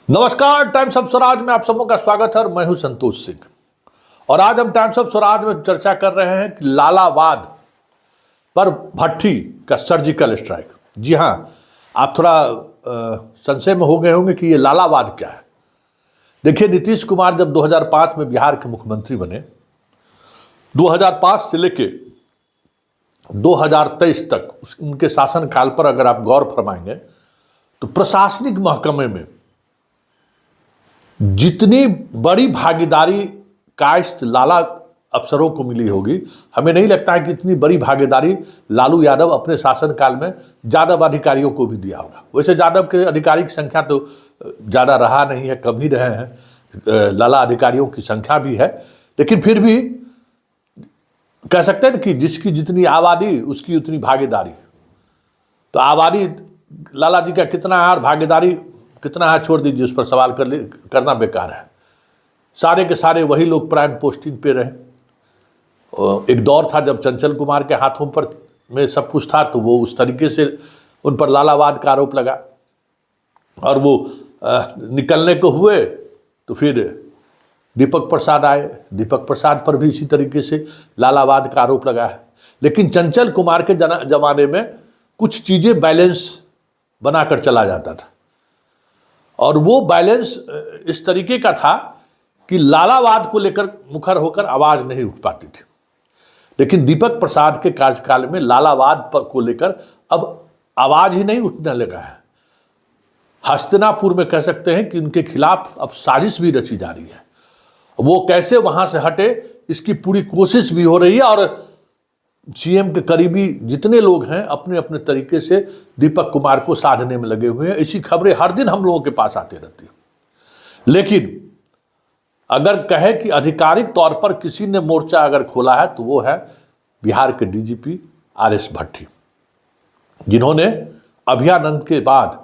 नमस्कार, times of Swaraj में आप सबों का स्वागत है और मैं हूं संतोष सिंह। और आज हम टाइम्स ऑफ स्वराज में चर्चा कर रहे हैं कि लालावाद पर भट्टी का सर्जिकल स्ट्राइक। जी हां, आप थोड़ा संशय में हो गए होंगे कि ये लालावाद क्या है। देखिए, नीतीश कुमार जब 2005 में बिहार के मुख्यमंत्री बने, 2005 से लेके 2023 तक उनके शासनकाल पर अगर आप गौर फरमाएंगे तो प्रशासनिक महकमे में जितनी बड़ी भागीदारी कायस्थ लाला अफसरों को मिली होगी, हमें नहीं लगता है कि इतनी बड़ी भागीदारी लालू यादव अपने शासनकाल में यादव अधिकारियों को भी दिया होगा। वैसे यादव के अधिकारी की संख्या तो ज़्यादा रहा नहीं है, कम ही रहे हैं, लाला अधिकारियों की संख्या भी है, लेकिन फिर भी कह सकते हैं कि जिसकी जितनी आबादी उसकी उतनी भागीदारी। तो आबादी लाला जी का कितना है और भागीदारी कितना है, छोड़ दीजिए, उस पर सवाल करना बेकार है। सारे के सारे वही लोग प्राइम पोस्टिंग पे रहे। एक दौर था जब चंचल कुमार के हाथों पर में सब कुछ था, तो वो उस तरीके से उन पर लालावाद का आरोप लगा, और वो निकलने को हुए तो फिर दीपक प्रसाद आए। दीपक प्रसाद पर भी इसी तरीके से लालावाद का आरोप लगा है। लेकिन चंचल कुमार के जमाने में कुछ चीज़ें बैलेंस बनाकर चला जाता था, और वो बैलेंस इस तरीके का था कि लालावाद को लेकर मुखर होकर आवाज़ नहीं उठ पाती थी। लेकिन दीपक प्रसाद के कार्यकाल में लालावाद को लेकर अब आवाज़ ही नहीं उठने लगा है। हस्तिनापुर में कह सकते हैं कि उनके खिलाफ अब साजिश भी रची जा रही है। वो कैसे वहाँ से हटे, इसकी पूरी कोशिश भी हो रही है, और सीएम के करीबी जितने लोग हैं अपने अपने तरीके से दीपक कुमार को साधने में लगे हुए हैं। ऐसी खबरें हर दिन हम लोगों के पास आती रहती हैं। लेकिन अगर कहे कि आधिकारिक तौर पर किसी ने मोर्चा अगर खोला है तो वो है बिहार के डीजीपी आरएस भट्टी, जिन्होंने अभयानंद के बाद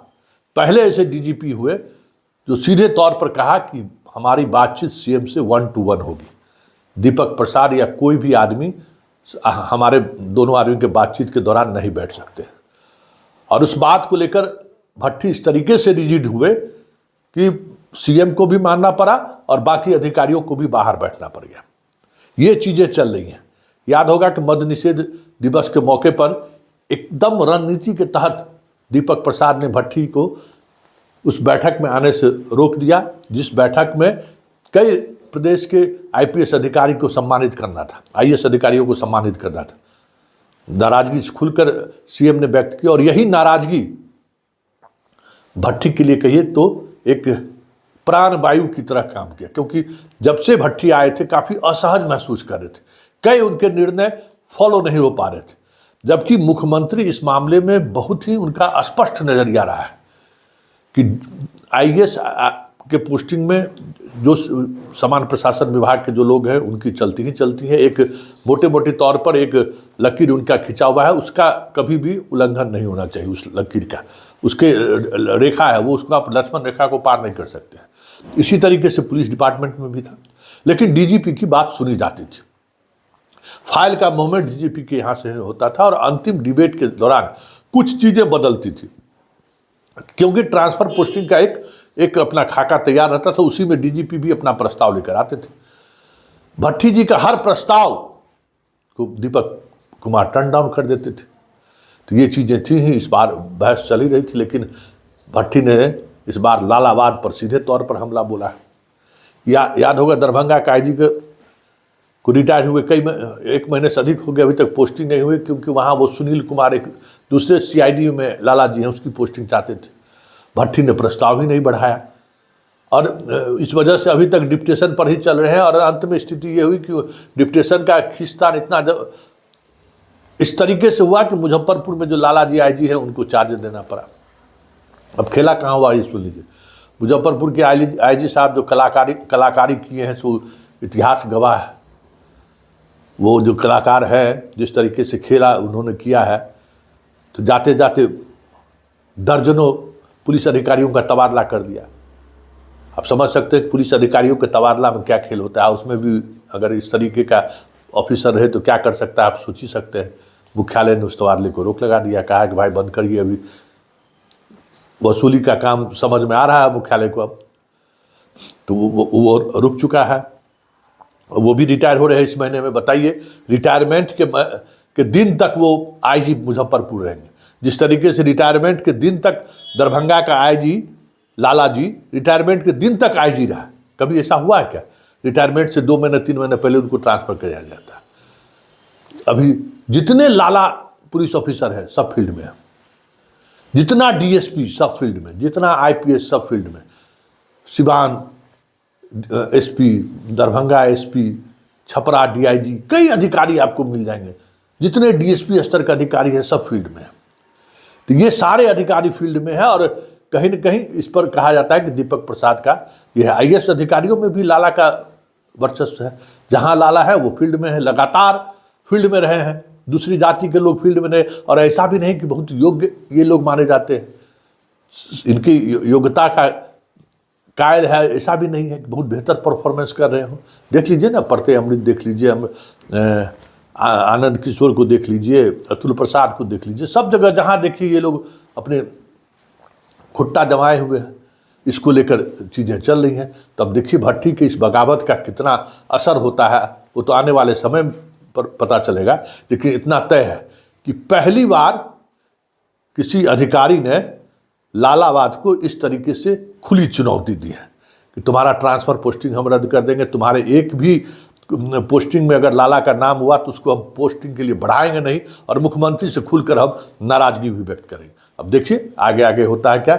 पहले ऐसे डीजीपी हुए जो सीधे तौर पर कहा कि हमारी बातचीत सीएम से 1 to 1 होगी। दीपक प्रसाद या कोई भी आदमी हमारे दोनों आदमी के बातचीत के दौरान नहीं बैठ सकते। और उस बात को लेकर भट्टी इस तरीके से रिजिड हुए कि सीएम को भी मानना पड़ा और बाकी अधिकारियों को भी बाहर बैठना पड़ गया। ये चीज़ें चल रही हैं। याद होगा कि मद्य निषेध दिवस के मौके पर एकदम रणनीति के तहत दीपक प्रसाद ने भट्टी को उस बैठक में आने से रोक दिया, जिस बैठक में कई प्रदेश के आईपीएस अधिकारी को सम्मानित करना था, आईएएस अधिकारियों को सम्मानित करना था। नाराजगी खुलकर सीएम ने व्यक्त की, और यही नाराजगी भट्टी के लिए कहिए तो एक प्राण वायु की तरह काम किया, क्योंकि जब से भट्टी आए थे काफ़ी असहज महसूस कर रहे थे। कई उनके निर्णय फॉलो नहीं हो पा रहे थे, जबकि मुख्यमंत्री इस मामले में बहुत ही उनका स्पष्ट नजरिया रहा है कि आईएएस के पोस्टिंग में जो सामान्य प्रशासन विभाग के जो लोग हैं उनकी चलती ही चलती है। एक मोटे मोटे तौर पर एक लकीर उनका खिंचा हुआ है, उसका कभी भी उल्लंघन नहीं होना चाहिए। उस लकीर का उसके रेखा है, वो उसको आप लक्ष्मण रेखा को पार नहीं कर सकते हैं। इसी तरीके से पुलिस डिपार्टमेंट में भी था। लेकिन डीजीपी की बात सुनी जाती थी, फाइल का मूवमेंट डीजीपी के यहाँ से होता था, और अंतिम डिबेट के दौरान कुछ चीज़ें बदलती थी, क्योंकि ट्रांसफर पोस्टिंग का एक अपना खाका तैयार रहता था। उसी में डीजीपी भी अपना प्रस्ताव लेकर आते थे। भट्टी जी का हर प्रस्ताव को दीपक कुमार टर्न डाउन कर देते थे। तो ये चीज़ें थी ही। इस बार बहस चली रही थी, लेकिन भट्टी ने इस बार लालावाद पर सीधे तौर पर हमला बोला है। याद होगा दरभंगा का आईजी को रिटायर हुए 1 महीने से अधिक हो गया, अभी तक पोस्टिंग नहीं हुई, क्योंकि वहाँ वो सुनील कुमार एक दूसरे सीआईडी में लाला जी हैं उसकी पोस्टिंग चाहते थे। भट्टी ने प्रस्ताव ही नहीं बढ़ाया, और इस वजह से अभी तक डिप्टेशन पर ही चल रहे हैं। और अंत में स्थिति ये हुई कि डिप्टेशन का खींचतान इतना इस तरीके से हुआ कि मुजफ्फरपुर में जो लाला जी आईजी हैं उनको चार्ज देना पड़ा। अब खेला कहाँ हुआ ये सुन लीजिए। मुजफ्फरपुर के आईजी साहब जो कलाकारी किए हैं सो इतिहास गवाह है। वो जो कलाकार है, जिस तरीके से खेला उन्होंने किया है, तो जाते जाते दर्जनों पुलिस अधिकारियों का तबादला कर दिया। आप समझ सकते हैं पुलिस अधिकारियों के तबादला में क्या खेल होता है। उसमें भी अगर इस तरीके का ऑफिसर रहे तो क्या कर सकता है, आप सोच ही सकते हैं। मुख्यालय ने उस तबादले को रोक लगा दिया, कहा कि भाई बंद करिए, अभी वसूली का काम समझ में आ रहा है मुख्यालय को। अब तो वो रुक चुका है, वो भी रिटायर हो रहे हैं इस महीने में। बताइए, रिटायरमेंट के दिन तक वो आईजी मुजफ्फरपुर रहेंगे। जिस तरीके से रिटायरमेंट के दिन तक दरभंगा का आईजी लाला जी रिटायरमेंट के दिन तक आईजी रहा, कभी ऐसा हुआ है क्या? रिटायरमेंट से 2 महीने 3 महीने पहले उनको ट्रांसफर किया जाता है। अभी जितने लाला पुलिस ऑफिसर हैं सब फील्ड में है, जितना डीएसपी सब फील्ड में, जितना आईपीएस सब फील्ड में, Siwan SP, Darbhanga SP, Chhapra DIG, कई अधिकारी आपको मिल जाएंगे। जितने डीएसपी स्तर के अधिकारी हैं सब फील्ड में है। तो ये सारे अधिकारी फील्ड में है, और कहीं न कहीं इस पर कहा जाता है कि दीपक प्रसाद का यह आईएएस अधिकारियों में भी लाला का वर्चस्व है। जहां लाला है वो फील्ड में है, लगातार फील्ड में रहे हैं। दूसरी जाति के लोग फील्ड में रहे, और ऐसा भी नहीं कि बहुत योग्य ये लोग माने जाते हैं, इनकी योग्यता का कायल है, ऐसा भी नहीं है कि बहुत बेहतर परफॉर्मेंस कर रहे हो। देख लीजिए ना, परते अमृत देख लीजिए, हम आनंद किशोर को देख लीजिए, अतुल प्रसाद को देख लीजिए, सब जगह जहाँ देखिए ये लोग अपने खुट्टा जमाए हुए हैं, इसको लेकर चीज़ें चल रही हैं। तब देखिए भट्टी के इस बगावत का कितना असर होता है वो तो आने वाले समय पर पता चलेगा। लेकिन इतना तय है कि पहली बार किसी अधिकारी ने लालावाद को इस तरीके से खुली चुनौती दी है कि तुम्हारा ट्रांसफ़र पोस्टिंग हम रद्द कर देंगे, तुम्हारे एक भी पोस्टिंग में अगर लाला का नाम हुआ तो उसको हम पोस्टिंग के लिए बढ़ाएंगे नहीं, और मुख्यमंत्री से खुलकर हम नाराज़गी भी व्यक्त करेंगे। अब देखिए आगे आगे होता है क्या।